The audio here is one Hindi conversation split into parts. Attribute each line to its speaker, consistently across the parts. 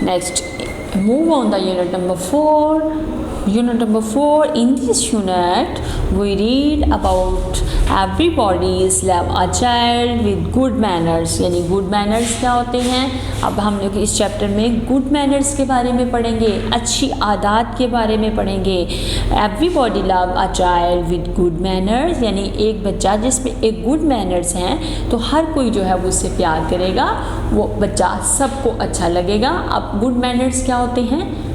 Speaker 1: Next, move on the unit number 4. Unit number 4, in this unit we read about everybody's love a child with good manners. यानी good manners क्या होते हैं? अब हम लोग इस चैप्टर में good manners के बारे में पढ़ेंगे, अच्छी आदत के बारे में पढ़ेंगे. Everybody love a child with good manners, यानी एक बच्चा जिसमें एक good manners हैं तो हर कोई जो है वो उससे प्यार करेगा, वो बच्चा सबको अच्छा लगेगा. अब good manners क्या होते हैं?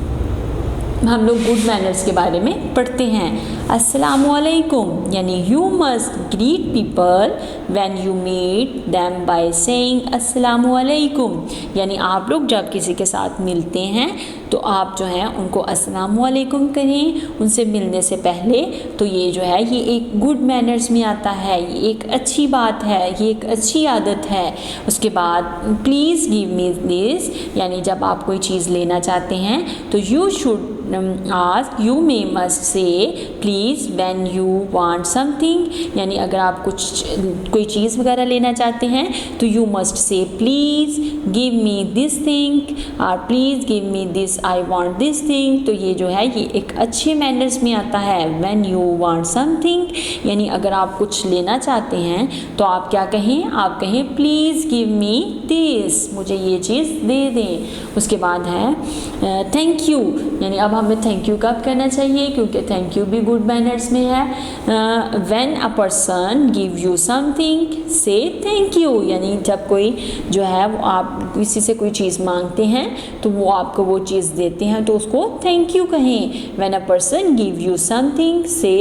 Speaker 1: हम लोग गुड मैनर्स के बारे में पढ़ते हैं. अस्सलामुअलैकुम यानी you must greet people when you meet them by saying अस्सलामुअलैकुम. यानी आप लोग जब किसी के साथ मिलते हैं तो आप जो है उनको अस्सलामुअलैकुम करें उनसे मिलने से पहले. तो ये जो है ये एक गुड मैनर्स में आता है, ये एक अच्छी बात है, ये एक अच्छी आदत है. उसके बाद प्लीज़ गिव मी दिस, यानी जब आप कोई चीज़ लेना चाहते हैं तो you should ask, you may must say please when you want something. यानी अगर आप कोई चीज़ वगैरह लेना चाहते हैं तो you must say please give me this thing और please give me this I want this thing. तो ये जो है ये एक अच्छे मैनर्स में आता है. when you want something यानी अगर आप कुछ लेना चाहते हैं तो आप क्या कहें? आप कहें please give me this, मुझे ये चीज़ दे दें. उसके बाद है थैंक यू, यानी अब हमें थैंक यू कब करना चाहिए? क्योंकि थैंक यू भी गुड मैनर्स में है. When a person give you something say thank you, यानी जब कोई जो है वो आप किसी से कोई चीज़ मांगते हैं तो वो आपको वो चीज़ देते हैं तो उसको थैंक यू कहें. When a person give you something say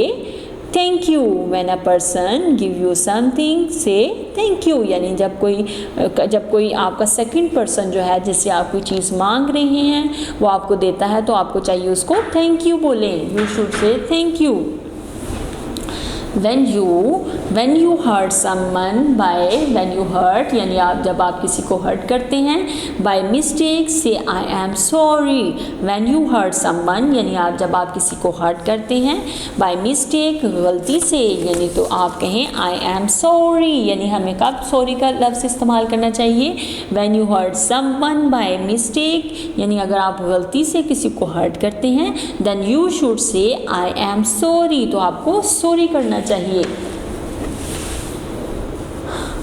Speaker 1: thank you. When a person give you something say thank you, यानी जब कोई आपका सेकंड पर्सन जो है जिससे आप कोई चीज़ मांग रहे हैं वो आपको देता है तो आपको चाहिए उसको थैंक यू बोलें. You should say thank you. when you hurt someone by when you hurt यानी जब आप किसी को हर्ट करते हैं by mistake say I am sorry. when you hurt someone यानी जब आप किसी को हर्ट करते हैं by mistake गलती से, यानी तो आप कहें I am sorry. यानी हमें कब सॉरी का लफ्ज़ इस्तेमाल करना चाहिए? when you hurt someone by mistake यानी अगर आप गलती से किसी को हर्ट करते हैं then you should say I am sorry. तो आपको सॉरी करना चाहिए.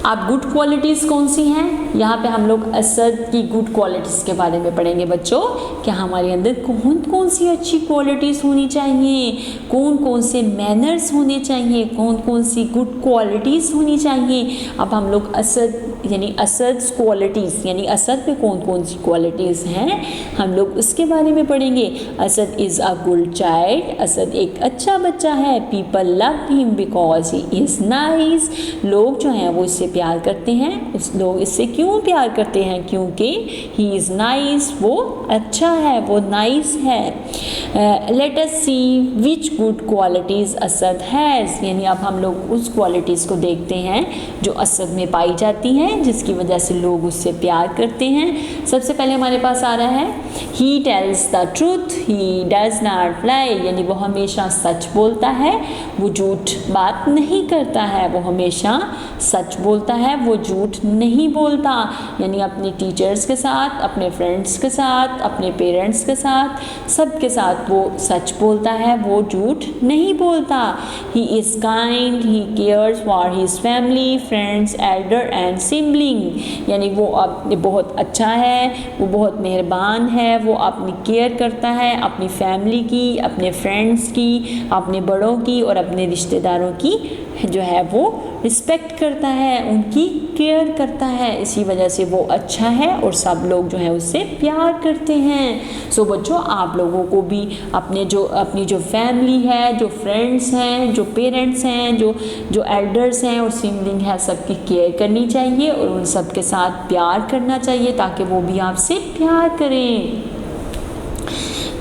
Speaker 1: आप गुड क्वालिटीज़ कौन सी हैं? यहाँ पे हम लोग असद की गुड क्वालिटीज़ के बारे में पढ़ेंगे बच्चों. कि हमारे अंदर कौन कौन सी अच्छी क्वालिटीज़ होनी चाहिए, कौन कौन से मैनर्स होने चाहिए, कौन कौन सी गुड क्वालिटीज़ होनी चाहिए. अब हम लोग असद यानी असद्स क्वालिटीज़ यानी असद में कौन कौन सी क्वालिटीज़ हैं हम लोग उसके बारे में पढ़ेंगे. Asad is a good child, Asad एक अच्छा बच्चा है. People love him because he is nice, लोग जो हैं वो इससे प्यार करते हैं. लोग इससे क्यों प्यार करते हैं? क्योंकि ही इज़ नाइस, वो अच्छा है, वो नाइस है. Let us see which good qualities Asad has, यानी अब हम लोग उस क्वालिटीज़ को देखते हैं जो असद में पाई जाती हैं जिसकी वजह से लोग उससे प्यार करते हैं. सबसे पहले हमारे पास आ रहा है he tells the truth he does not lie, यानी वो हमेशा सच बोलता है, वो झूठ बात नहीं करता है, वो हमेशा सच बोलता है, वो झूठ नहीं बोलता. यानी अपने टीचर्स के साथ, अपने फ्रेंड्स के साथ, अपने पेरेंट्स के साथ, सबके साथ वो सच बोलता है, वो झूठ नहीं बोलता. He is kind, he cares for his family, friends, Elder and sibling, यानी वो बहुत अच्छा है, वो बहुत मेहरबान है, वो अपनी केयर करता है अपनी फैमिली की, अपने फ्रेंड्स की, अपने बड़ों की और अपने रिश्तेदारों की जो है वो रिस्पेक्ट करता है, उनकी केयर करता है. इसी वजह से वो अच्छा है और सब लोग जो है उससे प्यार करते हैं. सो बच्चों आप लोगों को भी अपनी जो फैमिली है, जो फ्रेंड्स हैं, जो पेरेंट्स हैं, जो एल्डर्स हैं और सिबलिंग है, सबकी केयर करनी चाहिए और उन सब के साथ प्यार करना चाहिए ताकि वो भी आपसे प्यार करें.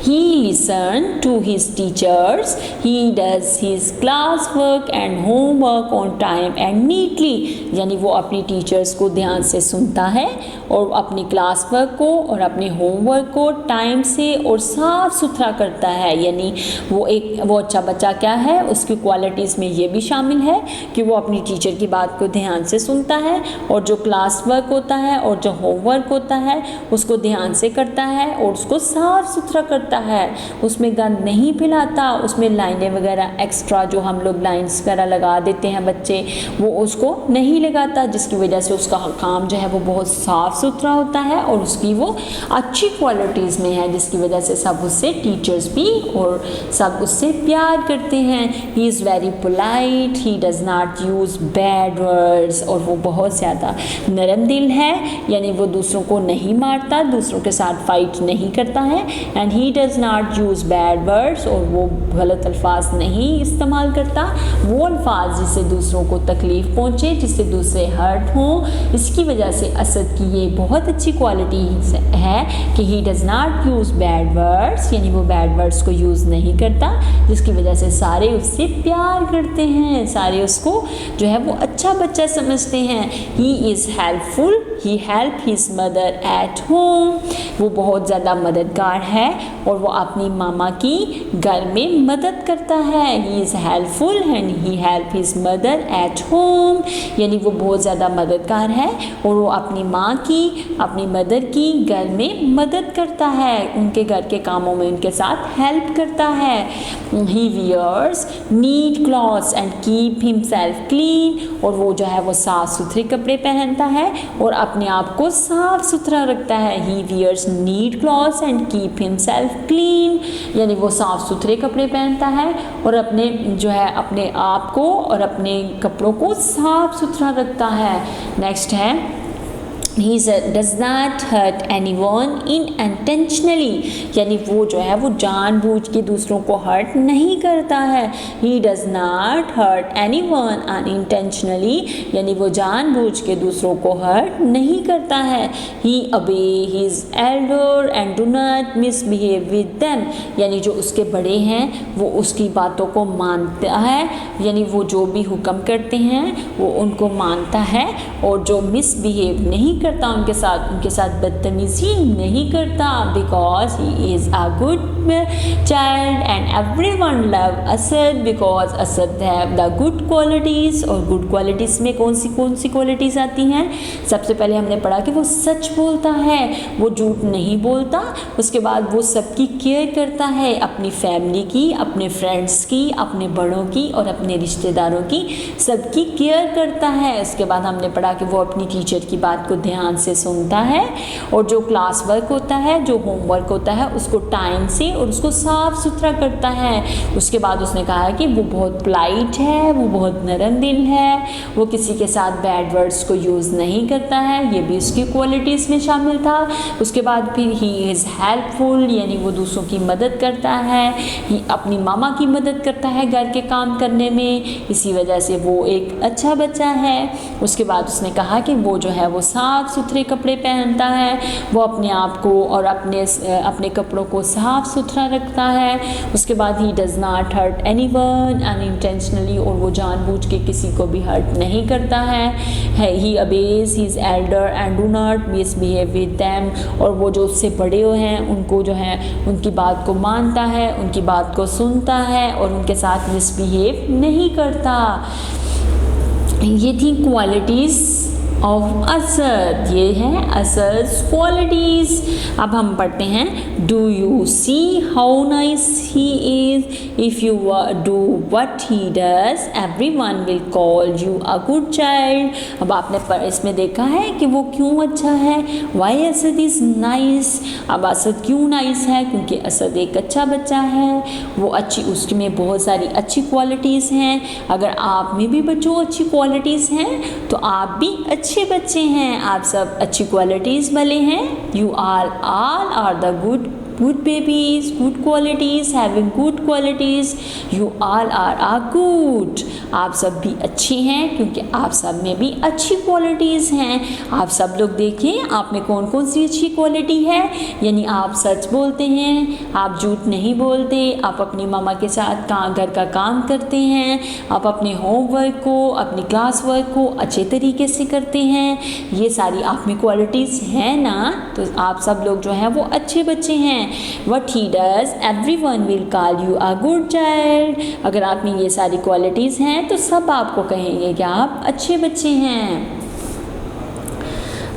Speaker 1: he listen to his teachers, he does his class work and homework on time and neatly, यानी वो अपनी टीचर्स को ध्यान से सुनता है और अपनी क्लास वर्क को और अपने होमवर्क को टाइम से और साफ सुथरा करता है। यानी वो अच्छा बच्चा क्या है, उसकी क्वालिटीज़ में ये भी शामिल है कि वो अपनी टीचर की बात को ध्यान से सुनता है और जो क्लास वर्क होता है और जो होमवर्क होता है उसको ध्यान से करता है और उसको साफ सुथरा करता है, उसमें गंद नहीं फैलाता, उसमें लाइनें वगैरह एक्स्ट्रा जो हम लोग लाइन्स वगैरह लगा देते हैं बच्चे, वो उसको नहीं लगाता, जिसकी वजह से उसका काम जो है वो बहुत साफ सुथरा होता है और उसकी वो अच्छी क्वालिटीज़ में है, जिसकी वजह से सब उससे टीचर्स भी और सब उससे प्यार करते हैं। He is very polite, he does not use bad words, और वो बहुत ज़्यादा नरम दिल है, यानी वो दूसरों को नहीं मारता, दूसरों के साथ फाइट नहीं करता है। And he does not use bad words, और वो गलत अल्फाज नहीं इस्तेमाल करता, वो अल्फाज जिससे दूसरों को तकलीफ़ पहुँचे, जिससे दूसरे हर्ट हों। इसकी वजह से असद की ये बहुत अच्छी क्वालिटी है कि ही does not use bad words, यानी वो बैड वर्ड्स को यूज़ नहीं करता, जिसकी वजह से सारे उससे प्यार करते हैं, सारे उसको जो है वो अच्छा बच्चा समझते हैं। He is helpful, he help his mother at home, वो बहुत ज़्यादा मददगार है और वो अपनी मामा की घर में मदद करता है। He is helpful and he help his mother at home, यानी वो बहुत ज़्यादा मददगार है और वो अपनी माँ की, अपनी मदर की घर में मदद करता है, उनके घर के कामों में उनके साथ हेल्प करता है। He wears neat clothes and keep himself clean, और वो जो है वो साफ़ सुथरे कपड़े पहनता है और अपने आप को साफ़ सुथरा रखता है। He wears neat clothes and keep himself clean, यानी वो साफ़ सुथरे कपड़े पहनता है और अपने जो है अपने आप को और अपने कपड़ों को साफ़ सुथरा रखता है। नेक्स्ट है he does not hurt anyone unintentionally, यानी वो जो है वो जानबूझ के दूसरों को हर्ट नहीं करता है। he does not hurt anyone unintentionally, यानी वो जानबूझ के दूसरों को हर्ट नहीं करता है। he obey his elder and do not misbehave with them, यानी जो उसके बड़े हैं वो उसकी बातों को मानता है, यानी वो जो भी हुक्म करते हैं वो उनको मानता है और जो मिसबिहेव नहीं करता उनके साथ बदतमीजी नहीं करता। Because he is a good child and everyone love Asad, because Asad have the good qualities, और गुड क्वालिटीज़ में कौन सी क्वालिटीज़ आती हैं। सबसे पहले हमने पढ़ा कि वो सच बोलता है, वो झूठ नहीं बोलता, उसके बाद वो सबकी केयर करता है, अपनी फैमिली की, अपने फ्रेंड्स की, अपने बड़ों की और अपने रिश्तेदारों की, सबकी केयर करता है। उसके बाद हमने पढ़ा कि वो अपनी टीचर की बात को ध्यान से सुनता है और जो क्लास वर्क होता है, जो होमवर्क होता है, उसको टाइम से और उसको साफ सुथरा करता है। उसके बाद उसने कहा कि वो बहुत पोलाइट है, वो बहुत नरम दिल है, वो किसी के साथ बैड वर्ड्स को यूज़ नहीं करता है, ये भी उसकी क्वालिटीज़ में शामिल था। उसके बाद फिर ही इज़ हेल्पफुल, यानी वो दूसरों की मदद करता है, अपनी मामा की मदद करता है घर के काम करने में, इसी वजह से वो एक अच्छा बच्चा है। उसके बाद उसने कहा कि वो जो है वो साफ़ सुथरे कपड़े पहनता है, वो अपने आप को और अपने कपड़ों को साफ़ सुथरा रखता है। उसके बाद he does not hurt anyone unintentionally, और वो जानबूझ के किसी को भी हर्ट नहीं करता है। He obeys his elder and do not misbehave with them, और वो जो उससे बड़े हैं उनको जो है उनकी बात को मानता है, उनकी बात को सुनता है और उनके साथ मिसबिहेव नहीं करता। ये थी क्वालिटीज़ ऑफ असद, ये है असद क्वालिटीज़। अब हम पढ़ते हैं do you see how nice he is, if you do what he does everyone will call you a good child. अब आपने इसमें देखा है कि वो क्यों अच्छा है, वाई असद इज़ नाइस। अब असद क्यों नाइस है, क्योंकि असद एक अच्छा बच्चा है, वो अच्छी, उसमें बहुत सारी अच्छी क्वालिटीज़ हैं। अगर आप में भी बच्चों अच्छी क्वालिटीज़ हैं तो आप भी अच्छे बच्चे हैं, आप सब अच्छी क्वालिटीज़ वाले हैं। You all are the good good babies, good qualities, having good qualities. You all are good. आप सब भी अच्छे हैं क्योंकि आप सब में भी अच्छी क्वालिटीज़ हैं। आप सब लोग देखें आप में कौन कौन सी अच्छी क्वालिटी है, यानी आप सच बोलते हैं, आप झूठ नहीं बोलते, आप अपनी मामा के साथ घर का काम करते हैं, आप अपने होमवर्क को, अपनी क्लास वर्क को अच्छे तरीके से करते हैं। ये सारी आप में क्वालिटीज़ हैं ना, तो आप सब लोग जो हैं वो अच्छे बच्चे हैं। What he does, everyone will call you a good child. अगर आप में ये सारी क्वालिटीज़ हैं तो सब आपको कहेंगे कि आप अच्छे बच्चे हैं।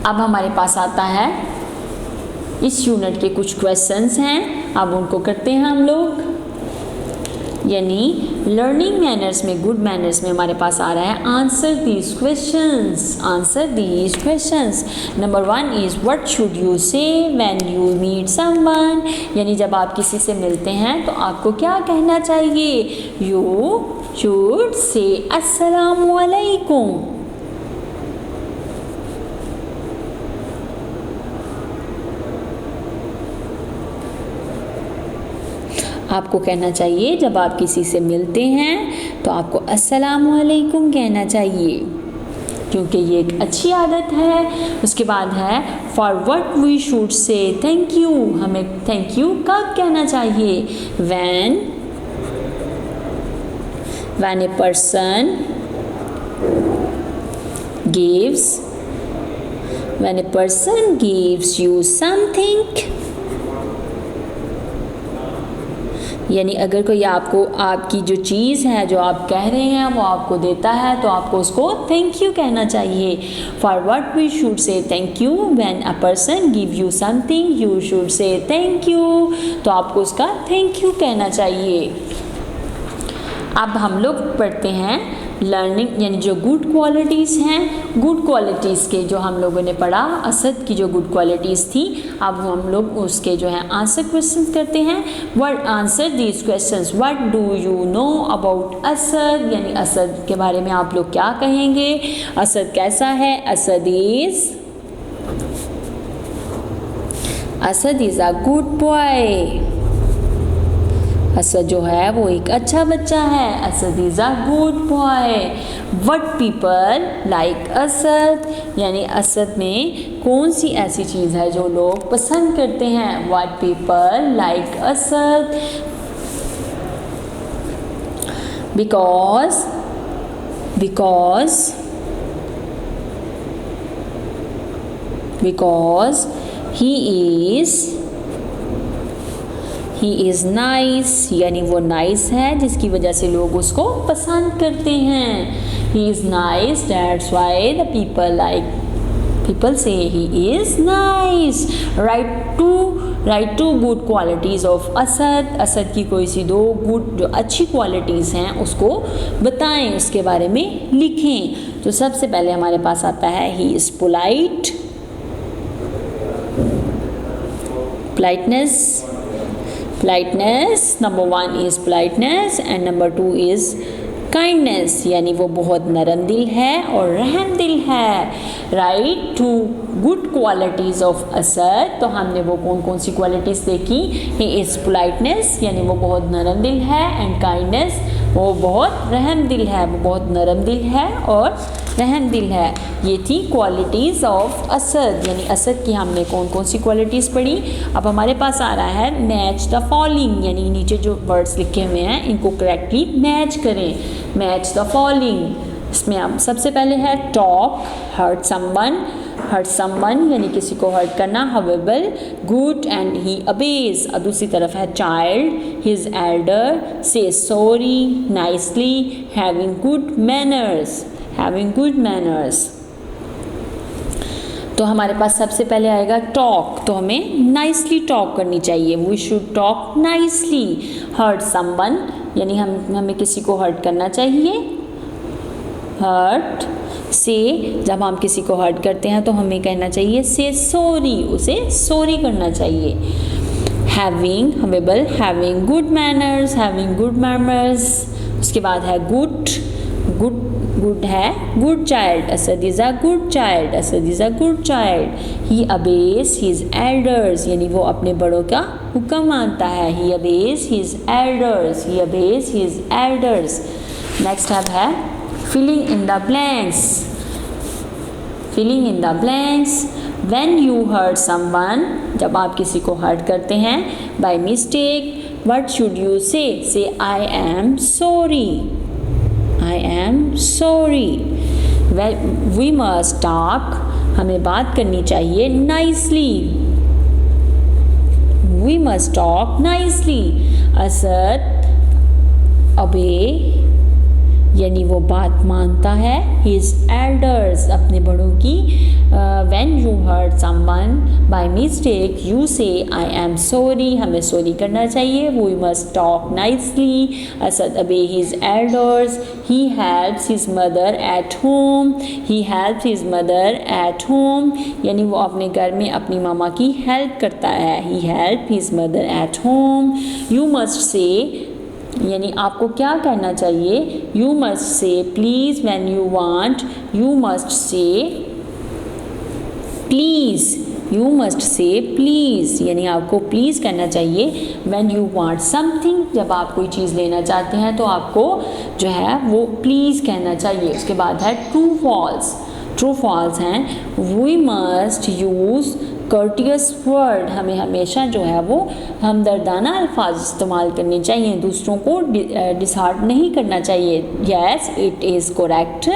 Speaker 1: अब हमारे पास आता है इस यूनिट के कुछ क्वेश्चंस हैं, अब उनको करते हैं हम लोग। यानी लर्निंग मैनर्स में, गुड मैनर्स में हमारे पास आ रहा है answer these questions. Answer these questions. Number 1 is what should you से व्हेन यू मीट समवन, यानी जब आप किसी से मिलते हैं तो आपको क्या कहना चाहिए? यू शुड से अस्सलामु अलैकुम। आपको कहना चाहिए जब आप किसी से मिलते हैं तो आपको अस्सलामु अलैकुम कहना चाहिए, क्योंकि ये एक अच्छी आदत है। उसके बाद है for what we should say thank you, हमें थैंक यू कब कहना चाहिए? when a person gives you something, यानी अगर कोई आपको आपकी जो चीज़ है जो आप कह रहे हैं वो आपको देता है तो आपको उसको थैंक यू कहना चाहिए। For what we should say thank you, when a person give you something you should say thank you, तो आपको उसका थैंक यू कहना चाहिए। अब हम लोग पढ़ते हैं लर्निंग, यानी जो गुड क्वालिटीज़ हैं, गुड क्वालिटीज़ के जो हम लोगों ने पढ़ा, असद की जो गुड क्वालिटीज़ थी, अब हम लोग उसके जो है आंसर क्वेश्चन करते हैं। What answer these questions, what do you know about Asad, यानी असद के बारे में आप लोग क्या कहेंगे? असद कैसा है? Asad is a good boy. Asad जो है वो एक अच्छा बच्चा है। Asad is a good boy. What people like Asad, यानी असद में कौन सी ऐसी चीज़ है जो लोग पसंद करते हैं? What people like Asad because he is nice, यानी वो नाइस है जिसकी वजह से लोग उसको पसंद करते हैं। He is nice, that's why the people say he is nice. Write two good qualities of Asad, Asad की कोई सी 2 गुड जो अच्छी क्वालिटीज़ हैं उसको बताएं, उसके बारे में लिखें। तो सबसे पहले हमारे पास आता है he is politeness, number 1 is politeness and number 2 is kindness, यानी वो बहुत नरम दिल है और रहम दिल है। Write two good qualities of Asad, तो हमने वो कौन कौन सी क्वालिटीज़ देखी? ही इज़ पोलाइटनेस, यानी वो बहुत नरम दिल है, एंड काइंडनेस, वो बहुत रहम दिल है, वो बहुत नरम दिल है और रहम दिल है। ये थी क्वालिटीज़ ऑफ असद, यानी असद की हमने कौन कौन सी क्वालिटीज़ पढ़ी। अब हमारे पास आ रहा है मैच द फॉलोइंग, यानी नीचे जो वर्ड्स लिखे हुए हैं इनको करेक्टली मैच करें। मैच द फॉलोइंग, इसमें अब सबसे पहले है टॉक, हर्ट समवन यानी किसी को हर्ट करना, हवेबल, गुड एंड ही अबेज। और दूसरी तरफ है चाइल्ड, हिज एल्डर, से sorry, nicely, having good manners. तो हमारे पास सबसे पहले आएगा टॉक, तो हमें नाइसली टॉक करनी चाहिए। We should talk nicely. Hurt someone, यानी हमें किसी को हर्ट करना चाहिए। हर्ट से, जब हम किसी को हर्ट करते हैं तो हमें कहना चाहिए से सॉरी, उसे सॉरी करना चाहिए। हैविंग, हवेबल, हैविंग गुड मैनर्स, उसके बाद है गुड गुड है good child, Asad is a good child, Asad is a good child. He obeys his elders, यानी वो अपने बड़ों का हुक्म मानता है। He obeys his elders, he obeys his elders. Next अब है filling in the blanks. Filling in the blanks, when you hurt someone, जब आप किसी को हर्ट करते हैं by mistake, what should you say I am sorry, I am sorry. We must talk, हमें बात करनी चाहिए nicely, we must talk nicely. Asad obey, यानी वो बात मानता है हिज एल्डर्स, अपने बड़ों की। When you hurt someone by mistake you say I am sorry, हमें सॉरी करना चाहिए। We must talk nicely. Asad obey his elders. He helps his mother at home, he helps his mother at home, यानी वो अपने घर में अपनी मामा की हेल्प करता है। He help his mother at home. You must say, यानी आपको क्या कहना चाहिए। You must say please when you want, you must say please, you must say please, यानी आपको प्लीज़ कहना चाहिए व्हेन यू वांट समथिंग, जब आप कोई चीज़ लेना चाहते हैं तो आपको जो है वो प्लीज़ कहना चाहिए। उसके बाद है ट्रू फॉल्स। ट्रू फॉल्स हैं we must use courteous word, हमें हमेशा जो है वो हमदर्दाना अल्फाज इस्तेमाल करने चाहिए, दूसरों को डिसहार्ट नहीं करना चाहिए। Yes it is correct,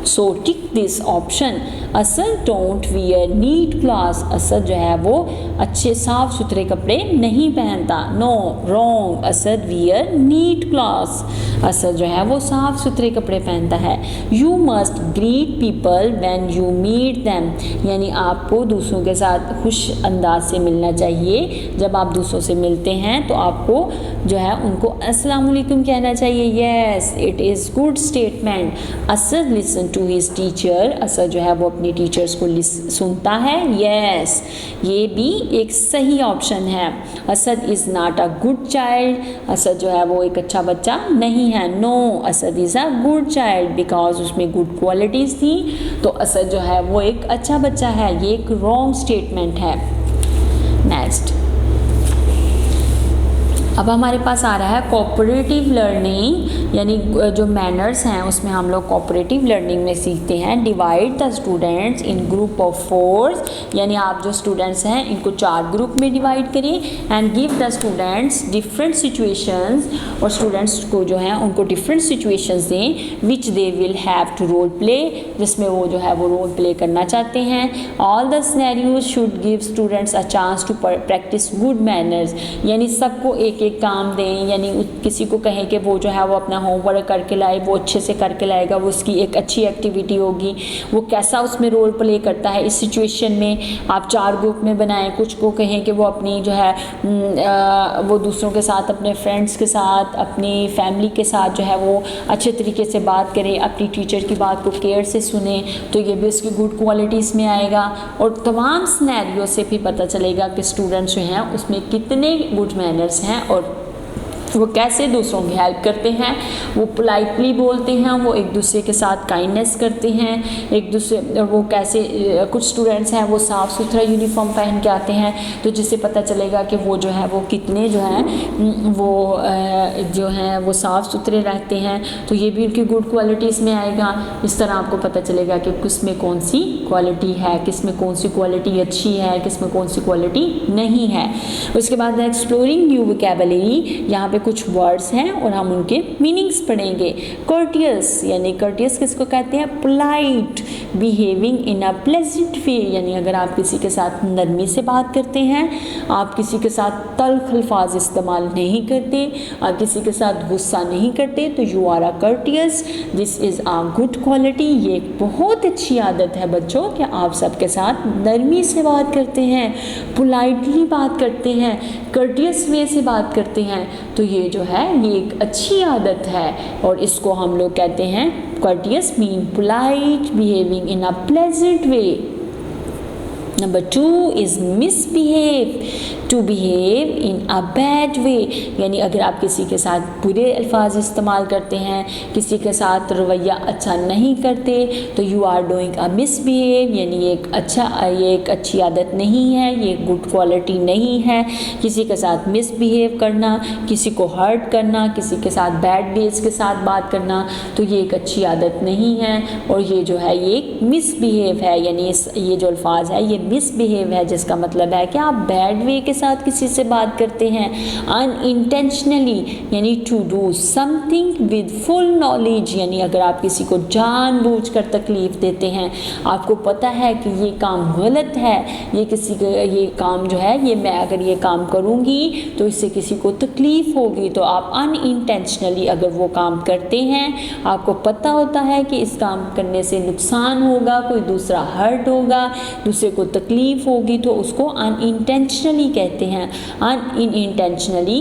Speaker 1: so tick this option. Asad don't wear neat clothes, Asad जो है वो अच्छे साफ सुथरे कपड़े नहीं पहनता। No wrong, Asad wear neat clothes, Asad जो है वो साफ सुथरे कपड़े पहनता है। You must greet people when you meet them, यानी आपको दूसरों के साथ खुश अंदाज से मिलना चाहिए। जब आप दूसरों से मिलते हैं तो आपको जो है उनको अस्सलाम वालेकुम कहना चाहिए। Yes it is good statement. Asad listen to his teacher, Asad जो है वो अपनी टीचर्स को सुनता है। यस ये भी एक सही ऑप्शन है। Asad is not a good child, Asad जो है वो एक अच्छा बच्चा नहीं है। No Asad is a good child because उसमें गुड क्वालिटीज़ थी, तो असद जो है वो एक अच्छा बच्चा है। ये एक रॉन्ग स्टेटमेंट है। नेक्स्ट अब हमारे पास आ रहा है कोऑपरेटिव लर्निंग, यानी जो मैनर्स हैं उसमें हम लोग कोऑपरेटिव लर्निंग में सीखते हैं। Divide the students in group of force, यानी आप जो स्टूडेंट्स हैं इनको 4 ग्रुप में डिवाइड करें। And give the students different situations, और स्टूडेंट्स को जो है उनको डिफरेंट सिचुएशंस दें which they will have to role play, जिसमें वो जो है वो रोल प्ले करना चाहते हैं। All the scenarios should give students a chance to practice good manners, यानी सबको एक काम दें, यानी किसी को कहें कि वो जो है वो अपना होमवर्क करके लाए, वो अच्छे से करके लाएगा, वो उसकी एक अच्छी एक्टिविटी होगी, वो कैसा उसमें रोल प्ले करता है इस सिचुएशन में। आप 4 ग्रुप में बनाएं, कुछ को कहें कि वो अपनी जो है वो दूसरों के साथ, अपने फ्रेंड्स के साथ, अपनी फैमिली के साथ जो है वो अच्छे तरीके से बात करें, अपनी टीचर की बात को केयर से सुने, तो ये भी उसकी गुड क्वालिटीज़ में आएगा। और तमाम सिनेरियो से भी पता चलेगा कि स्टूडेंट्स जो हैं उसमें कितने गुड मैनर्स हैं और वो कैसे दूसरों की हेल्प करते हैं, वो पोलाइटली बोलते हैं, वो एक दूसरे के साथ काइंडनेस करते हैं, एक दूसरे वो कैसे कुछ स्टूडेंट्स हैं वो साफ़ सुथरा यूनिफॉर्म पहन के आते हैं, तो जिससे पता चलेगा कि वो जो है वो कितने जो हैं वो जो हैं वो साफ़ सुथरे रहते हैं, तो ये भी उनकी गुड क्वालिटीज़ में आएगा। इस तरह आपको पता चलेगा कि किस में कौन सी क्वालिटी है, किस में कौन सी क्वालिटी अच्छी है, किस में कौन सी क्वालिटी नहीं है। उसके बाद एक्सप्लोरिंग न्यू वोकैबुलरी, यहाँ पे कुछ वर्ड्स हैं और हम उनके मीनिंग्स पढ़ेंगे। कर्टियस, यानी कर्टियस किसको कहते हैं? Polite, behaving in a pleasant way, यानी अगर आप किसी के साथ नरमी से बात करते हैं, आप किसी के साथ तल्ख अल्फाज इस्तेमाल नहीं करते, आप किसी के साथ गुस्सा नहीं करते, तो you are a courteous. This is a good quality. ये एक बहुत अच्छी आदत है बच्चों कि आप सबके साथ नरमी से बात करते हैं, पोलाइटली बात करते हैं, कर्टियस वे से बात करते हैं, तो ये जो है ये एक अच्छी आदत है और इसको हम लोग कहते हैं courteous mean polite, behaving in a pleasant way. Number 2 is misbehave, to behave in a bad way, यानी अगर आप किसी के साथ बुरे अल्फाज इस्तेमाल करते हैं, किसी के साथ रवैया अच्छा नहीं करते, तो you are doing a misbehave, यानी ये एक अच्छी आदत नहीं है, ये गुड क्वालिटी नहीं है। किसी के साथ मिसबिहेव करना, किसी को हर्ट करना, किसी के साथ बैड वेज के साथ बात करना, तो ये एक अच्छी आदत नहीं है। और ये जो है ये एक मिसबिहेव है, यानी ये जो अल्फाज है ये मिसबिहेव है, जिसका मतलब है कि आप बैड वे के साथ किसी से बात करते हैं। अनइंटेंशनली यानी to do something with full knowledge, यानी अगर आप किसी को जानबूझकर तकलीफ़ देते हैं, आपको पता है कि ये काम गलत है, ये काम जो है ये मैं अगर ये काम करूँगी तो इससे किसी को तकलीफ़ होगी, तो आप अनइंटेंशनली अगर वो काम करते हैं, आपको पता होता है कि इस काम करने से नुकसान होगा, कोई दूसरा हर्ट होगा, दूसरे को तकलीफ़ होगी, तो उसको अनइंटेंशनली कहते हैं। Intentionally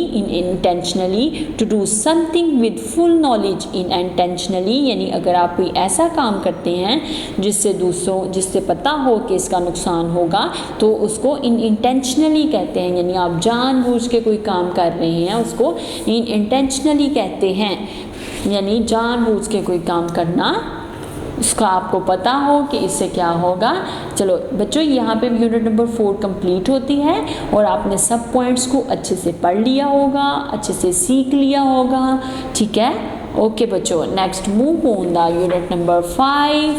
Speaker 1: to do something with full knowledge, intentionally यानी अगर आप कोई ऐसा काम करते हैं जिससे पता हो कि इसका नुकसान होगा, तो उसको इनइंटेंशनली कहते हैं, यानी आप जानबूझ के कोई काम कर रहे हैं उसको इनइंटेंशनली कहते हैं, यानी जानबूझ के कोई काम करना उसका आपको पता हो कि इससे क्या होगा। चलो बच्चों, यहाँ पे यूनिट नंबर 4 कंप्लीट होती है और आपने सब पॉइंट्स को अच्छे से पढ़ लिया होगा, अच्छे से सीख लिया होगा, ठीक है। ओके बच्चों, next move on the unit number 5।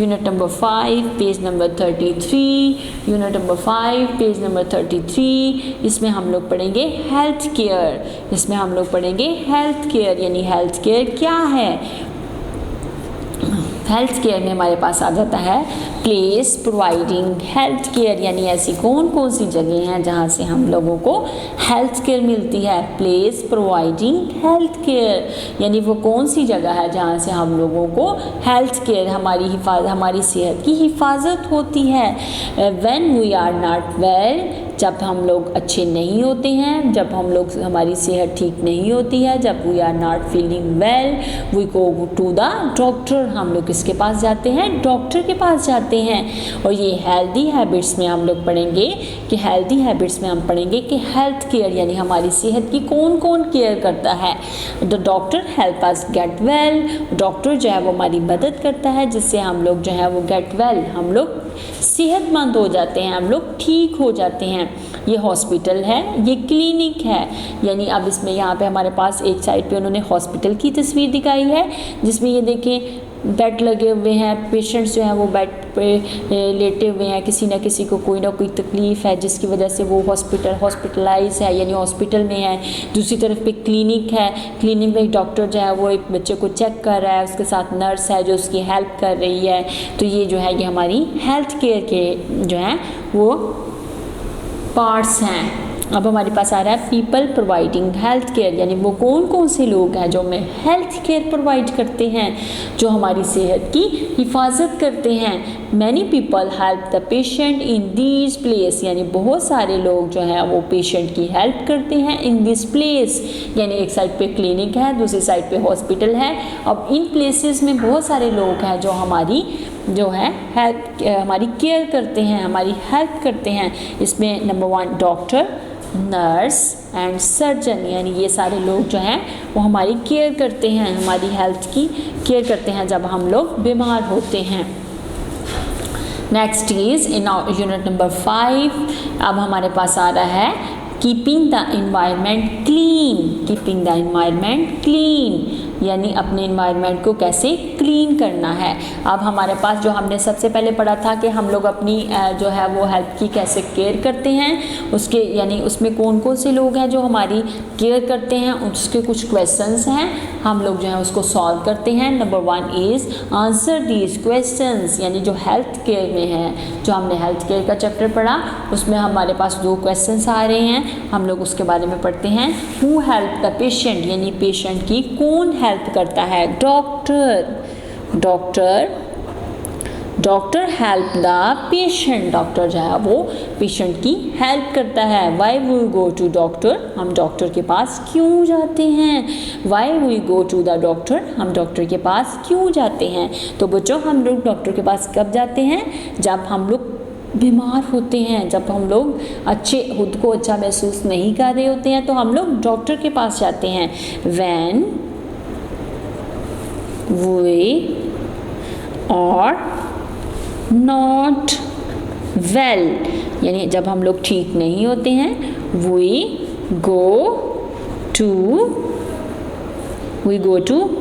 Speaker 1: Unit number 5 page number 33। Unit number 5 page number 33। इसमें हम लोग पढ़ेंगे हेल्थ केयर। यानी हेल्थ केयर क्या है। हेल्थ केयर में हमारे पास आ जाता है प्लेस प्रोवाइडिंग हेल्थ केयर, यानी ऐसी कौन कौन सी जगह हैं जहाँ से हम लोगों को हेल्थ केयर मिलती है। प्लेस प्रोवाइडिंग हेल्थ केयर, यानी वो कौन सी जगह है जहाँ से हम लोगों को हेल्थ केयर हमारी सेहत की हिफाजत होती है। When we are not well, जब हम लोग अच्छे नहीं होते हैं, जब हमारी सेहत ठीक नहीं होती है, जब we are not feeling well, we go to the doctor, हम लोग किसके पास जाते हैं, डॉक्टर के पास जाते हैं। और ये हेल्दी हैबिट्स में हम लोग पढ़ेंगे कि हेल्थ केयर यानी हमारी सेहत की कौन कौन केयर करता है। The doctor help us get well, doctor जो है वो हमारी मदद करता है, जिससे हम लोग जो है वो गेट वेल, हम लोग सेहतमंद हो जाते हैं, हम लोग ठीक हो जाते हैं। ये हॉस्पिटल है, ये क्लिनिक है, यानी अब इसमें यहाँ पे हमारे पास एक साइड पे उन्होंने हॉस्पिटल की तस्वीर दिखाई है, जिसमें ये देखें बेड लगे हुए हैं, पेशेंट्स जो हैं वो बेड पे लेटे हुए हैं, किसी ना किसी को कोई ना कोई तकलीफ़ है जिसकी वजह से वो हॉस्पिटलाइज है, यानी हॉस्पिटल में है। दूसरी तरफ पे क्लिनिक है, क्लिनिक में एक डॉक्टर जो है वो एक बच्चे को चेक कर रहा है, उसके साथ नर्स है जो उसकी हेल्प कर रही है। तो ये जो है ये हमारी हेल्थ केयर के जो हैं वो पार्ट्स हैं। अब हमारे पास आ रहा है पीपल प्रोवाइडिंग हेल्थ केयर, यानी वो कौन कौन से लोग हैं जो हमें हेल्थ केयर प्रोवाइड करते हैं, जो हमारी सेहत की हिफाजत करते हैं। Many people help the patient in this place, यानी बहुत सारे लोग जो हैं वो पेशेंट की हेल्प करते हैं इन दिस प्लेस, यानी एक साइड पे क्लिनिक है, दूसरी साइड पे हॉस्पिटल है। अब इन प्लेसेस में बहुत सारे लोग हैं जो हमारी हमारी केयर करते हैं, हमारी हेल्प करते हैं। इसमें number 1 doctor, nurse and surgeon, यानी ये सारे लोग जो हैं वो हमारी केयर करते हैं, हमारी हेल्थ की केयर करते हैं जब हम लोग बीमार होते हैं। Next is in unit number 5, अब हमारे पास आ रहा है कीपिंग द एनवायरनमेंट क्लीन, यानी अपने इन्वायरमेंट को कैसे क्लीन करना है। अब हमारे पास जो हमने सबसे पहले पढ़ा था कि हम लोग अपनी जो है वो हेल्थ की कैसे केयर करते हैं, उसके यानी उसमें कौन कौन से लोग हैं जो हमारी केयर करते हैं, उसके कुछ क्वेश्चंस हैं, हम लोग जो है उसको सॉल्व करते हैं। Number 1 is answer these questions, यानी जो हेल्थ केयर में है, जो हमने हेल्थ केयर का चैप्टर पढ़ा उसमें हमारे पास 2 क्वेश्चंस आ रहे हैं, हम लोग उसके बारे में पढ़ते हैं। हु हेल्प द पेशेंट, यानी पेशेंट की कौन हेल्प करता है, doctor help the patient, doctor जो है वो पेशेंट की हेल्प करता है। Why we go to doctor, हम डॉक्टर के पास क्यों जाते हैं। Why we go to the doctor, हम डॉक्टर के पास क्यों जाते हैं। तो बच्चों हम लोग डॉक्टर के पास कब जाते हैं, जब हम लोग बीमार होते हैं, जब हम लोग खुद को अच्छा महसूस नहीं कर रहे होते हैं तो हम लोग डॉक्टर के पास जाते हैं। When we are not well, यानी जब हम लोग ठीक नहीं होते हैं, we go to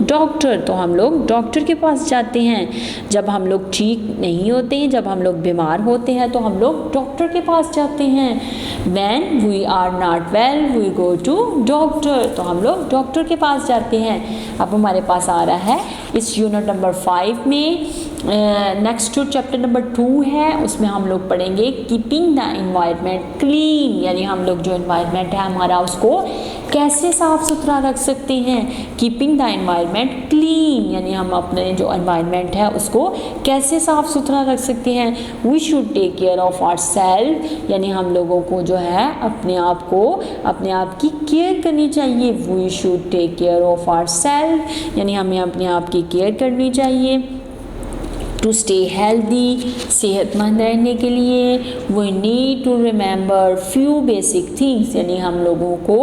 Speaker 1: डॉक्टर, तो हम लोग डॉक्टर के पास जाते हैं। जब हम लोग ठीक नहीं होते हैं, जब हम लोग बीमार होते हैं तो हम लोग डॉक्टर के पास जाते हैं। When we are not well, we go to doctor, तो हम लोग डॉक्टर के पास जाते हैं। अब हमारे पास आ रहा है इस यूनिट नंबर 5 में नेक्स्ट चैप्टर नंबर 2 है, उसमें हम लोग पढ़ेंगे कीपिंग द एनवायरनमेंट क्लीन, यानी हम लोग जो एनवायरनमेंट है हमारा उसको कैसे साफ़ सुथरा रख सकते हैं। कीपिंग द एनवायरनमेंट क्लीन, यानी हम अपने जो एनवायरनमेंट है उसको कैसे साफ़ सुथरा रख सकते हैं। We should take care of our self, यानी हम लोगों को जो है अपने आप की केयर करनी चाहिए। We should take care of our self, यानी हमें अपने आप की केयर करनी चाहिए। टू स्टे हेल्दी, सेहतमंद रहने के लिए we need to remember few basic things, यानी हम लोगों को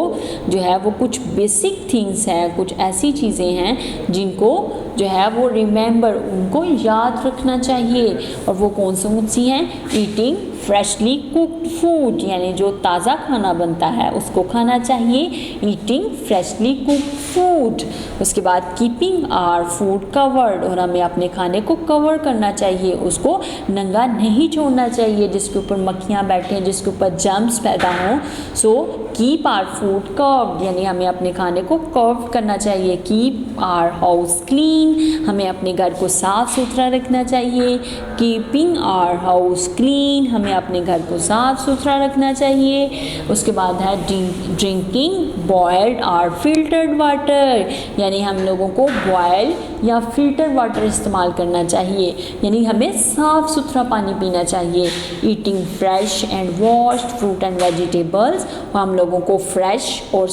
Speaker 1: जो है वो कुछ बेसिक थिंग्स हैं, कुछ ऐसी चीज़ें हैं जिनको जो है वो रिमेंबर, उनको याद रखना चाहिए। और वो कौन सी हैं? ईटिंग फ्रेशली कुक्ड फूड, यानी जो ताज़ा खाना बनता है उसको खाना चाहिए। Eating freshly cooked food. उसके बाद कीपिंग आवर फूड कवर्ड, और हमें अपने खाने को कवर करना चाहिए, उसको नंगा नहीं छोड़ना चाहिए जिसके ऊपर मक्खियाँ बैठें, जिसके ऊपर जर्म्स पैदा हों। So keep our food covered, यानी हमें अपने खाने को कवर करना चाहिए। कीप आवर हाउस क्लीन, हमें अपने घर को साफ़ सुथरा रखना चाहिए। कीपिंग आवर हाउस क्लीन, हमें अपने घर को साफ़ सुथरा रखना चाहिए। उसके बाद है ड्रिंकिंग बॉयल्ड और फिल्टर्ड वाटर, यानी हम लोगों को बॉयल या फिल्टर वाटर इस्तेमाल करना चाहिए, यानी हमें साफ़ सुथरा पानी पीना चाहिए। Eating fresh and washed fruit and vegetables, हम लोगों को फ्रेश और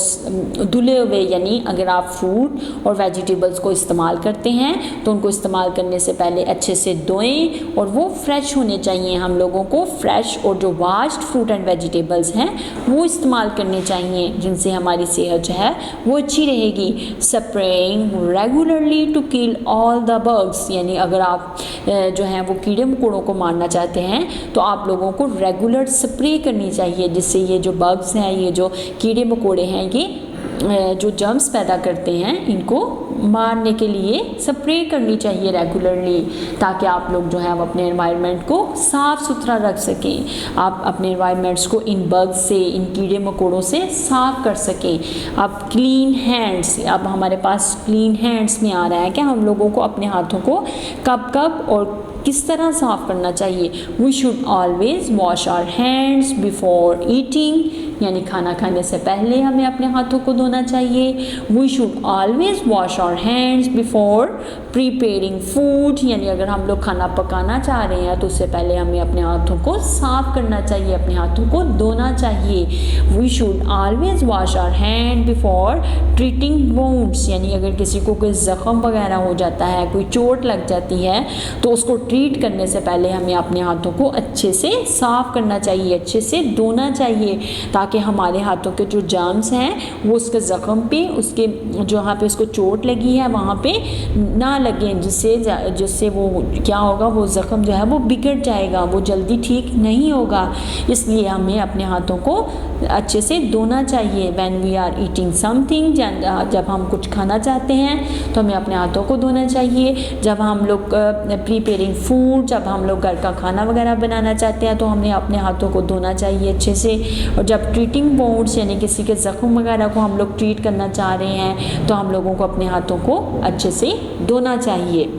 Speaker 1: धुले हुए, यानी अगर आप फ्रूट और वेजिटेबल्स को इस्तेमाल करते हैं तो उनको इस्तेमाल करने से पहले अच्छे से धोएं और वो फ्रेश होने चाहिए। हम लोगों को फ्रेश और जो वॉश्ड फ्रूट एंड वेजिटेबल्स हैं वो इस्तेमाल करने चाहिए, जिनसे हमारी सेहत जो है वो अच्छी रहेगी। Spraying regularly to kill all the bugs, यानी अगर आप जो हैं वो कीड़े मकोड़ों को मारना चाहते हैं तो आप लोगों को रेगुलर स्प्रे करनी चाहिए, जिससे ये जो बग्स हैं, ये जो कीड़े मकोड़े हैं, ये जो जर्म्स पैदा करते हैं, इनको मारने के लिए स्प्रे करनी चाहिए रेगुलरली, ताकि आप लोग जो है वो अपने एनवायरनमेंट को साफ़ सुथरा रख सकें। आप अपने एनवायरनमेंट्स को इन बग्स से, इन कीड़े मकोड़ों से साफ़ कर सकें। अब क्लीन हैंड्स, अब हमारे पास क्लीन हैंड्स में आ रहा है कि हम लोगों को अपने हाथों को कब और किस तरह साफ़ करना चाहिए। We should always wash our hands before eating, यानी खाना खाने से पहले हमें अपने हाथों को धोना चाहिए। We should always wash our hands before preparing food, यानी अगर हम लोग खाना पकाना चाह रहे हैं तो उससे पहले हमें अपने हाथों को साफ़ करना चाहिए, अपने हाथों को धोना चाहिए। We should always wash our hand before treating wounds, यानी अगर किसी को कोई ज़ख़म वगैरह हो जाता है, कोई चोट लग जाती है, तो उसको ट्रीट करने से पहले हमें अपने हाथों को अच्छे से साफ़ करना चाहिए, अच्छे से धोना चाहिए, ताकि हमारे हाथों के जो जर्म्स हैं वो उसके ज़ख़म पे, उसके जहाँ पे उसको चोट लगी है वहाँ पे ना लगें, जिससे वो क्या होगा, वो ज़ख़म जो है वो बिगड़ जाएगा, वो जल्दी ठीक नहीं होगा। इसलिए हमें अपने हाथों को अच्छे से धोना चाहिए। When we are eating something, जब हम कुछ खाना चाहते हैं तो हमें अपने हाथों को धोना चाहिए। जब हम लोग प्रिपेयरिंग फूड, जब हम लोग घर का खाना वगैरह बनाना चाहते हैं तो हमें अपने हाथों को धोना चाहिए अच्छे से। और जब ट्रीटिंग वुंड्स, यानी किसी के ज़ख़म वगैरह को हम लोग ट्रीट करना चाह रहे हैं तो हम लोगों को अपने हाथों को अच्छे से धोना चाहिए।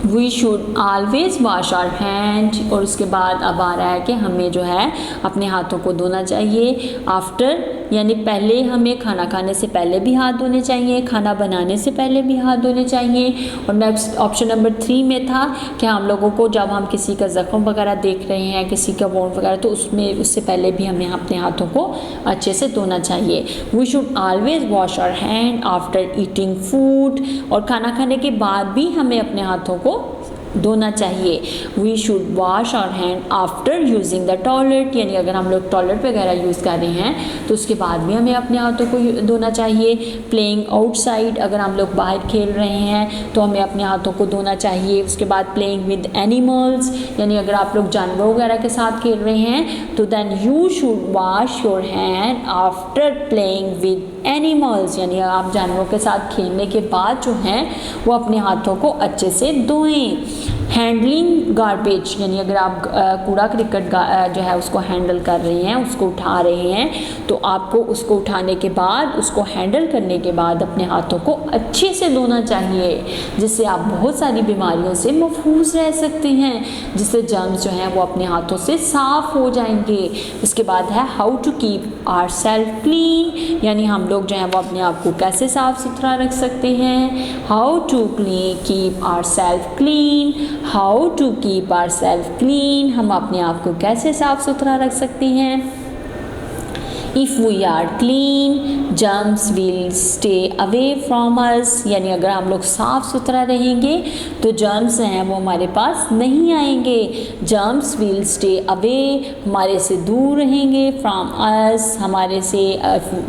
Speaker 1: We should always wash our hand, और उसके बाद अब आ रहा है कि हमें जो है अपने हाथों को धोना चाहिए आफ्टर, यानी पहले हमें खाना खाने से पहले भी हाथ धोने चाहिए, खाना बनाने से पहले भी हाथ धोने चाहिए। और नेक्स्ट ऑप्शन नंबर 3 में था कि हम लोगों को जब हम किसी का ज़ख़म वगैरह देख रहे हैं, किसी का वोंड वगैरह, तो उससे पहले भी हमें अपने हाथों को अच्छे से धोना चाहिए। We should always wash our hand after eating food, और खाना खाने के बाद भी हमें अपने हाथों को धोना चाहिए। We should wash our hand after using the toilet, यानी अगर हम लोग टॉयलेट वगैरह यूज़ कर रहे हैं तो उसके बाद भी हमें अपने हाथों को धोना चाहिए। प्लेइंग आउटसाइड, अगर हम लोग बाहर खेल रहे हैं तो हमें अपने हाथों को धोना चाहिए। उसके बाद प्लेइंग विद एनिमल्स, यानी अगर आप लोग जानवरों वगैरह के साथ खेल रहे हैं तो then you should wash your hand after playing with animals, यानी आप जानवरों के साथ खेलने के बाद जो हैं वो अपने हाथों को अच्छे से धोएं। हैंडलिंग गार्बेज, यानी अगर आप कूड़ा क्रिकेट जो है उसको हैंडल कर रहे हैं, उसको उठा रहे हैं, तो आपको उसको उठाने के बाद, उसको हैंडल करने के बाद अपने हाथों को अच्छे से धोना चाहिए, जिससे आप बहुत सारी बीमारियों से महफूज रह सकते हैं, जिससे जर्म्स जो हैं वो अपने हाथों से साफ़ हो जाएंगे। उसके बाद है how to keep our self clean, यानी हम लोग जो हैं वो अपने आप को कैसे साफ़ सुथरा रख सकते हैं। How to keep our self clean, how to keep our self clean, हम अपने आप को कैसे साफ़ सुथरा रख सकते हैं। If we are clean germs will stay away from us, यानी अगर हम लोग साफ़ सुथरा रहेंगे तो जर्म्स हैं वो हमारे पास नहीं आएंगे। जर्म्स विल स्टे अवे, हमारे से दूर रहेंगे। फ्रॉम अस, हमारे से।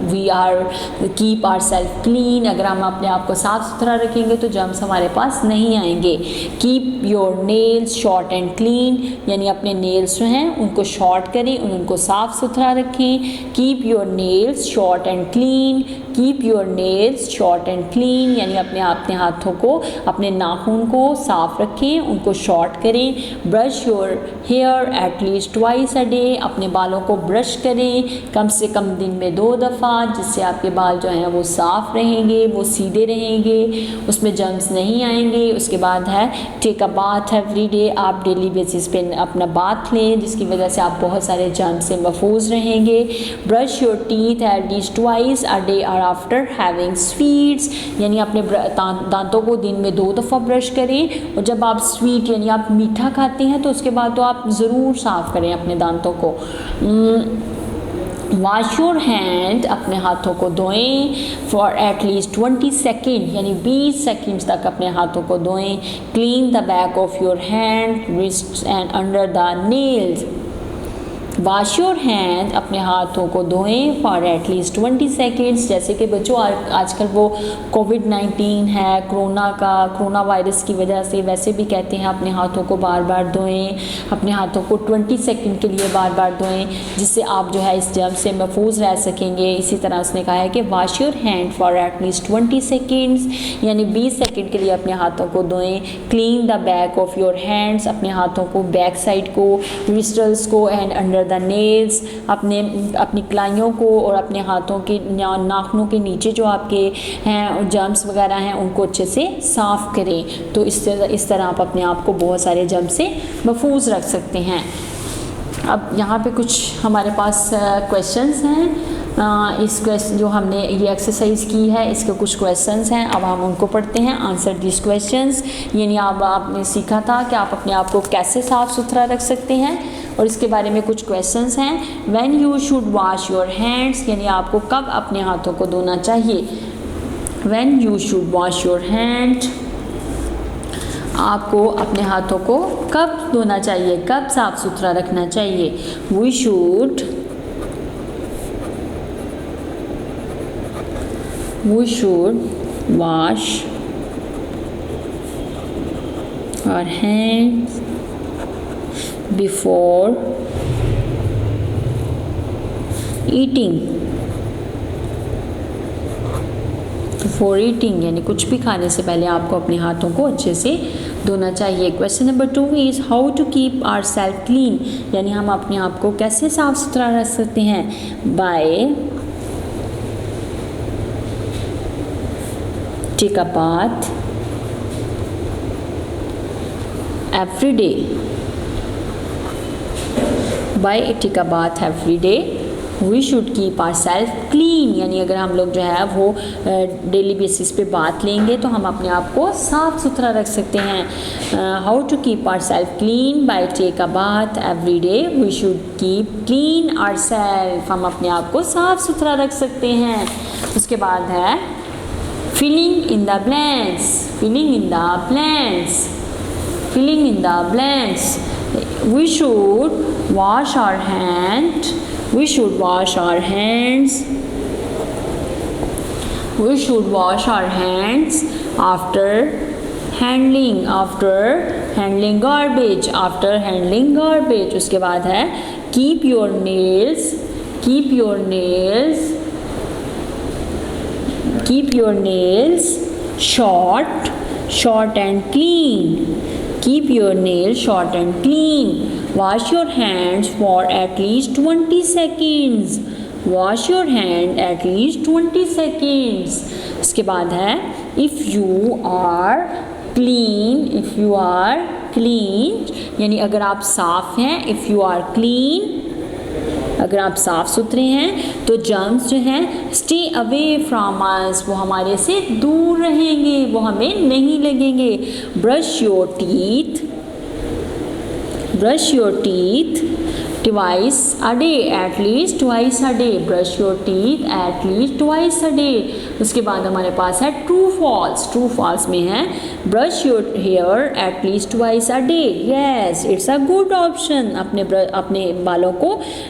Speaker 1: We are keep our self clean, अगर हम अपने आप को साफ़ सुथरा रखेंगे तो जर्म्स हमारे पास नहीं आएंगे। Keep your nails short and clean, यानी अपने नेल्स जो हैं उनको शॉर्ट करें, उनको साफ़ सुथरा रखें। Keep your nails short and clean, keep your nails short and clean, यानी अपने हाथों को, अपने नाखून को साफ रखें, उनको शॉर्ट करें। Brush your hair at least twice a day, अपने बालों को ब्रश करें कम से कम दिन में 2 दफ़ा, जिससे आपके बाल जो हैं वो साफ़ रहेंगे, वो सीधे रहेंगे, उसमें जर्म्स नहीं आएंगे। उसके बाद है take a bath every day, आप डेली बेसिस पे अपना बाथ लें, जिसकी वजह से आप बहुत सारे जर्म्स से महफूज रहेंगे। Brush your teeth at least twice a day और आफ्टर हैविंग स्वीट्स, यानी अपने दांतों को दिन में 2 दफ़ा ब्रश करें, और जब आप स्वीट यानी आप मीठा खाते हैं तो उसके बाद तो आप ज़रूर साफ़ करें अपने दांतों को। वॉश योर हैंड, अपने हाथों को धोएं फॉर एट लीस्ट 20 सेकेंड, यानी 20 सेकेंड्स तक अपने हाथों को धोएं। Clean the back of your hand, wrist and under the nails. Wash your hand, अपने हाथों को धोएं फॉर एट लीस्ट 20 सेकेंड्स। जैसे कि बच्चों आजकल वो कोविड-19 है, कोरोना वायरस की वजह से वैसे भी कहते हैं अपने हाथों को बार बार धोएं, अपने हाथों को 20 सेकेंड के लिए बार बार धोएं, जिससे आप जो है इस जर्म से महफूज रह सकेंगे। इसी तरह उसने कहा है कि wash your hand for at least 20 seconds, यानी 20 सेकेंड के लिए अपने हाथों को धोएं। Clean the back of your hands, अपने हाथों को बैक साइड को, रिस्टल्स को एंड अंडर द नेल्स, अपनी कलाइयों को और अपने हाथों के नाखूनों के नीचे जो आपके हैं जर्म्स वगैरह हैं उनको अच्छे से साफ़ करें। तो इस तरह आप अपने आप को बहुत सारे जर्म्स से महफूज रख सकते हैं। अब यहाँ पे कुछ हमारे पास क्वेश्चंस हैं। इस क्वेश्चन जो हमने ये एक्सरसाइज की है इसके कुछ क्वेश्चंस हैं, अब हम उनको पढ़ते हैं। आंसर दिस क्वेश्चंस, यानी आपने सीखा था कि आप अपने आप को कैसे साफ़ सुथरा रख सकते हैं, और इसके बारे में कुछ क्वेश्चंस हैं। When you should wash your hands, यानी आपको कब अपने हाथों को धोना चाहिए। When you should wash your hand, आपको अपने हाथों को कब धोना चाहिए, कब साफ़ सुथरा रखना चाहिए। We should wash our hands before eating, यानी कुछ भी खाने से पहले आपको अपने हाथों को अच्छे से धोना चाहिए। Question number 2 is how to keep our self clean, यानी हम अपने आप को कैसे साफ़ सुथरा रख सकते हैं। By take a bath every day, by take a bath every day. We should keep our self clean, यानी अगर हम लोग जो है वो डेली बेसिस पे बात लेंगे तो हम अपने आप को साफ़ सुथरा रख सकते हैं। How to keep our self clean, by take a bath every day. We should keep clean our self, हम अपने आप को साफ़ सुथरा रख सकते हैं। उसके बाद है filling in the blanks, filling in the blanks. We should wash our hands. We should wash our hands. We should wash our hands after handling garbage. After handling garbage. उसके बाद है keep your nails short and clean. Keep your nails short and clean. Wash your hands for at least 20 seconds. Wash your hand at least 20 seconds. इसके बाद है if you are clean यानी अगर आप साफ हैं, if you are clean, अगर आप साफ सुथरे हैं तो जर्म्स जो हैं स्टे अवे फ्रॉम अस, वो हमारे से दूर रहेंगे, वो हमें नहीं लगेंगे. Brush your teeth twice a day, at least twice a day. Brush your teeth at least twice a day. उसके बाद हमारे पास है true false में है brush your hair at least twice a day. Yes, it's a good option. अपने बालों को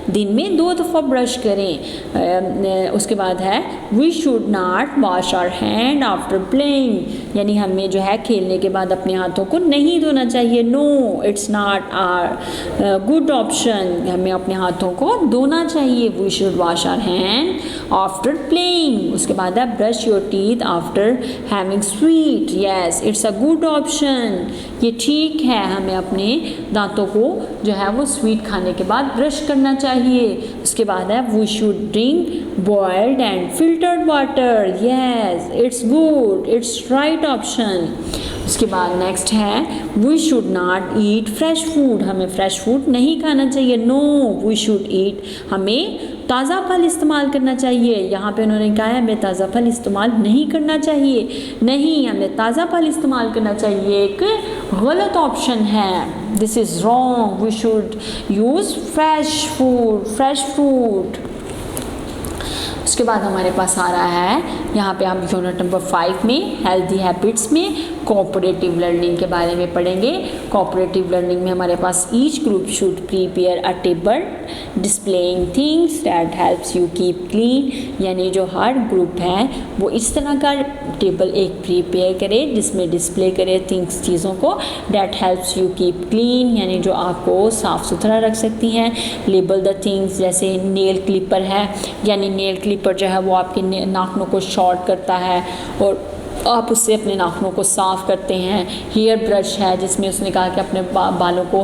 Speaker 1: दिन में 2 दफ़ा ब्रश करें. उसके बाद है we should not wash our hand after playing, यानी हमें जो है खेलने के बाद अपने हाथों को नहीं धोना चाहिए. No, it's not a good option. हमें अपने हाथों को धोना चाहिए. We should wash our hand after playing. उसके बाद है brush your teeth after having sweet. Yes, it's a good option. ये ठीक है, हमें अपने दांतों को जो है वो स्वीट खाने के बाद ब्रश करना चाहिए. उसके बाद है we should drink boiled and filtered water. Yes, it's good. It's right option. उसके बाद नेक्स्ट है we should not eat fresh food. हमें फ्रेश फूड नहीं खाना चाहिए. नो, वी शुड ईट, हमें ताज़ा फल इस्तेमाल करना चाहिए. यहाँ पे उन्होंने कहा है हमें ताज़ा फल इस्तेमाल नहीं करना चाहिए. नहीं, हमें ताज़ा फल इस्तेमाल करना चाहिए एक गलत ऑप्शन है. This is wrong. We should use fresh food. उसके बाद हमारे पास आ रहा है यहाँ पे हम यूनिट नंबर 5 में हेल्दी हैबिट्स में कोऑपरेटिव लर्निंग के बारे में पढ़ेंगे. कोऑपरेटिव लर्निंग में हमारे पास each group should prepare a table displaying things that helps you keep clean, यानी जो हर ग्रुप है वो इस तरह का टेबल एक प्रिपेयर करे जिसमें डिस्प्ले करे थिंग्स, चीज़ों को, that helps you keep clean, यानी जो आपको साफ़ सुथरा रख सकती हैं. लेबल द थिंग्स, जैसे नेल क्लिपर है, यानी नेल क्लिपर जो है वो आपके नाखूनों को शॉर्ट करता है और आप उससे अपने नाखूनों को साफ़ करते हैं. हेयर ब्रश है जिसमें उसने कहा कि अपने बालों को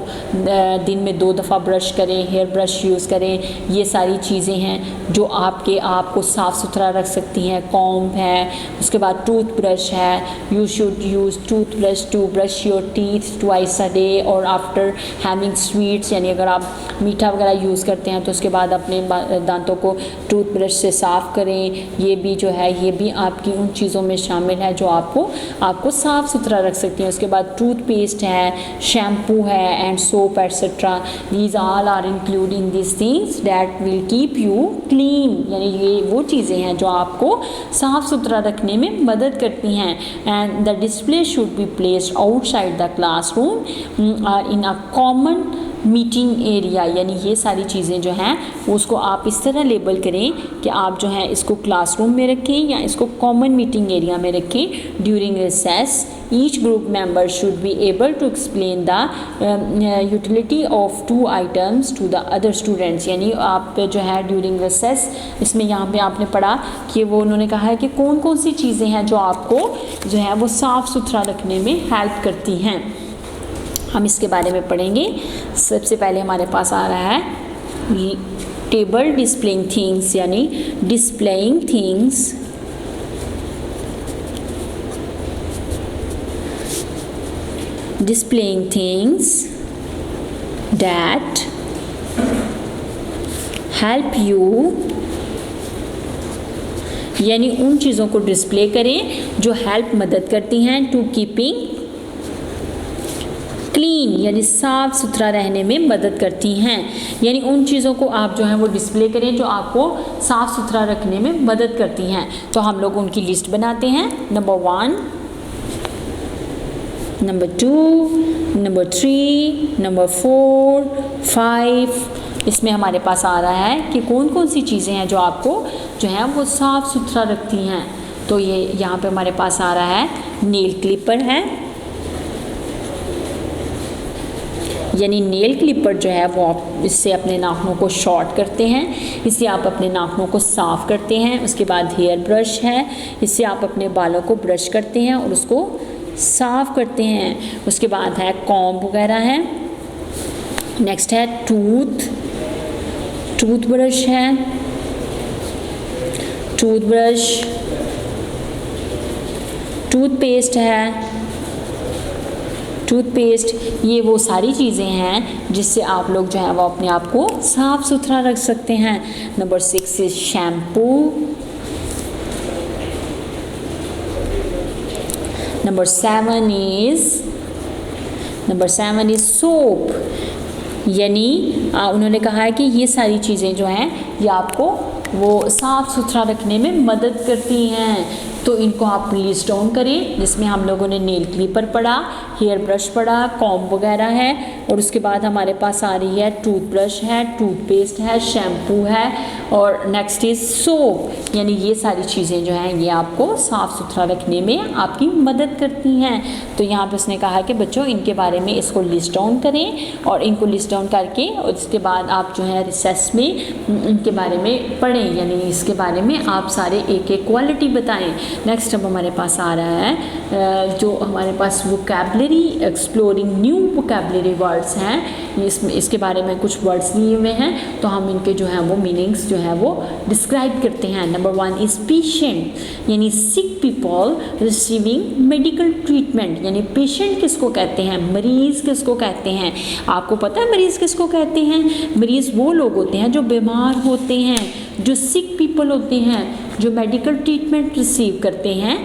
Speaker 1: दिन में 2 दफ़ा ब्रश करें, हेयर ब्रश यूज़ करें. ये सारी चीज़ें हैं जो आपको साफ़ सुथरा रख सकती हैं. कॉम्ब है. उसके बाद टूथ ब्रश है. You should use tooth brush to brush your teeth twice a day और आफ्टर हैविंग स्वीट्स, यानी अगर आप मीठा वगैरह यूज़ करते हैं तो उसके बाद अपने दांतों को टूथ ब्रश से साफ़ करें. ये भी जो है ये भी आपकी उन चीज़ों में शामिल है जो आपको साफ़ सुथरा रख सकती हैं. उसके बाद टूथपेस्ट है, शैम्पू है and soap etcetera. These all are include in this things that will keep you clean, यानी ये वो चीज़ें हैं जो आपको साफ़ सुथरा रखने में मदद करती हैं. And the display should be placed outside the classroom और इन अ कॉमन मीटिंग एरिया, यानी ये सारी चीज़ें जो हैं उसको आप इस तरह लेबल करें कि आप जो है इसको क्लासरूम में रखें या इसको कॉमन मीटिंग एरिया में रखें. During recess each group member should be able to explain the utility of 2 items to the other students, यानी आप जो है ड्यूरिंग रिसेस, इसमें यहाँ पे आपने पढ़ा कि वो उन्होंने कहा है कि कौन कौन सी चीज़ें हैं जो आपको जो है वो साफ़ सुथरा रखने में हेल्प करती हैं. हम इसके बारे में पढ़ेंगे. सबसे पहले हमारे पास आ रहा है टेबल डिस्प्लेइंग थिंग्स, यानी displaying things that help you, यानी उन चीज़ों को डिस्प्ले करें जो हेल्प मदद करती हैं टू कीपिंग क्लीन, यानी साफ़ सुथरा रहने में मदद करती हैं. यानी उन चीज़ों को आप जो है वो डिस्प्ले करें जो आपको साफ़ सुथरा रखने में मदद करती हैं. तो हम लोग उनकी लिस्ट बनाते हैं. Number number 2, number 3, number 4, 5। इसमें हमारे पास आ रहा है कि कौन कौन सी चीज़ें हैं जो आपको जो है वो साफ़ सुथरा रखती हैं। तो ये यहाँ पे हमारे पास आ रहा है नेल क्लिपर है, यानी नेल क्लिपर जो है वो आप इससे अपने नाखूनों को शॉर्ट करते हैं, इससे आप अपने नाखूनों को साफ़ करते हैं। उसके बाद हेयर ब्रश है, इससे आप अपने बालों को ब्रश करते हैं और उसको साफ़ करते हैं। उसके बाद है कॉम्ब वगैरह है। नेक्स्ट है टूथ ब्रश है, टूथब्रश, टूथपेस्ट है, टूथपेस्ट। ये वो सारी चीज़ें हैं जिससे आप लोग जो है वो अपने आप को साफ़ सुथरा रख सकते हैं। Number 6 is shampoo. Number 7 is soap, यानी उन्होंने कहा है कि ये सारी चीज़ें जो हैं ये आपको वो साफ़ सुथरा रखने में मदद करती हैं। तो इनको आप लिस्ट डाउन करें, जिसमें हम लोगों ने नेल क्लिपर पढ़ा, हेयर ब्रश पढ़ा, कॉम्ब वगैरह है, और उसके बाद हमारे पास आ रही है टूथब्रश है, टूथपेस्ट है, शैम्पू है, और नेक्स्ट इज़ सोप। यानी ये सारी चीज़ें जो हैं ये आपको साफ़ सुथरा रखने में आपकी मदद करती हैं। तो यहाँ पे उसने कहा कि बच्चों इनके बारे में इसको लिस्ट डाउन करें, और इनको लिस्ट डाउन करके और इसके बाद आप जो है रिसेस में इनके बारे में पढ़ें, यानी इसके बारे में आप सारे एक एक क्वालिटी बताएं। नेक्स्ट अब हमारे पास आ रहा है जो हमारे पास vocabulary, exploring new vocabulary words हैं। इसके बारे में कुछ वर्ड्स दिए हुए हैं, तो हम इनके जो हैं वो मीनिंग्स जो है वो डिस्क्राइब करते हैं। नंबर 1 इज़ पेशेंट, यानी सिक पीपल रिसीविंग मेडिकल ट्रीटमेंट। यानी पेशेंट किसको कहते हैं, मरीज़ किसको कहते हैं। आपको पता है मरीज़ किसको कहते हैं? मरीज़ वो लोग होते हैं जो बीमार होते हैं, जो सिक पीपल होते हैं, जो मेडिकल ट्रीटमेंट रिसीव करते हैं,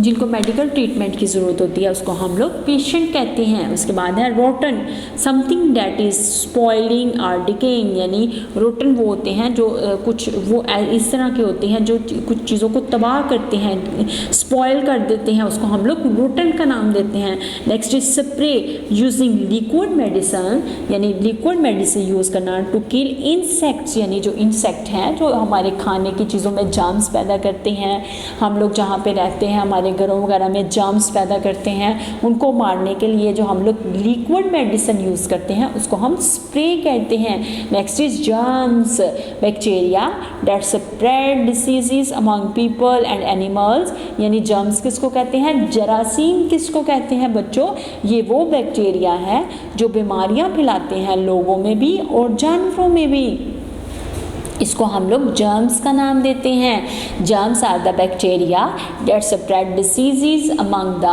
Speaker 1: जिनको मेडिकल ट्रीटमेंट की ज़रूरत होती है, उसको हम लोग पेशेंट कहते हैं। उसके बाद है rotten, something that is spoiling और डिकेइंग। यानी रोटन वो होते हैं जो कुछ वो इस तरह के होते हैं जो कुछ चीज़ों को तबाह करते हैं, स्पॉइल कर देते हैं, उसको हम लोग रोटन का नाम देते हैं। Next is spray, using liquid medicine, यानी लिक्विड मेडिसिन यूज़ करना टू किल इंसेक्ट्स, यानी जो इंसेक्ट हैं जो हमारे खाने की चीज़ों में जर्म्स पैदा करते हैं। हम लोग जहाँ पे रहते हैं हमारे घरों वगैरह में जर्म्स पैदा करते हैं, उनको मारने के लिए जो हम लोग लिक्विड मेडिसिन यूज़ करते हैं उसको हम स्प्रे कहते हैं। Next is germs, bacteria that spread diseases among people and animals. यानी जर्म्स किसको कहते हैं, जरासीम किसको कहते हैं बच्चों, ये वो बैक्टीरिया है जो बीमारियां फैलाते हैं लोगों में भी और जानवरों में भी। इसको हम लोग जर्म्स का नाम देते हैं। Germs are the bacteria that spread diseases among the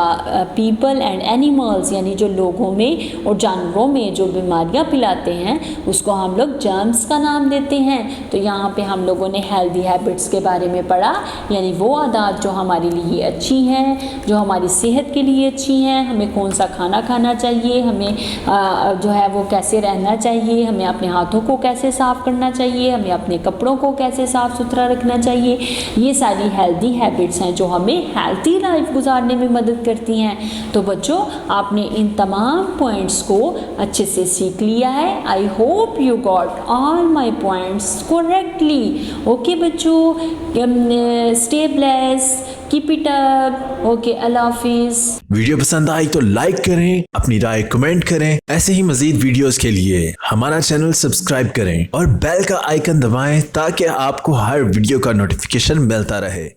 Speaker 1: people and animals, यानी जो लोगों में और जानवरों में जो बीमारियां फैलाते हैं उसको हम लोग जर्म्स का नाम देते हैं। तो यहाँ पे हम लोगों ने हेल्दी हैबिट्स के बारे में पढ़ा, यानी वो आदत जो हमारे लिए अच्छी हैं, जो हमारी सेहत के लिए अच्छी हैं, हमें कौन सा खाना खाना चाहिए, हमें जो है वो कैसे रहना चाहिए, हमें अपने हाथों को कैसे साफ़ करना चाहिए, हमें अपने कपड़ों को कैसे साफ सुथरा रखना चाहिए। ये सारी हेल्दी हैबिट्स हैं जो हमें हेल्थी लाइफ गुजारने में मदद करती हैं। तो बच्चों आपने इन तमाम पॉइंट्स को अच्छे से सीख लिया है। I hope you got all my points correctly. Okay बच्चों, stay bless, keep it up. Okay, अल्लाह हाफिज।
Speaker 2: वीडियो पसंद आई तो लाइक करें, अपनी राय कमेंट करें। ऐसे ही मजीद वीडियोस के लिए हमारा चैनल सब्सक्राइब करें और बेल का आइकन दबाएं ताकि आपको हर वीडियो का नोटिफिकेशन मिलता रहे।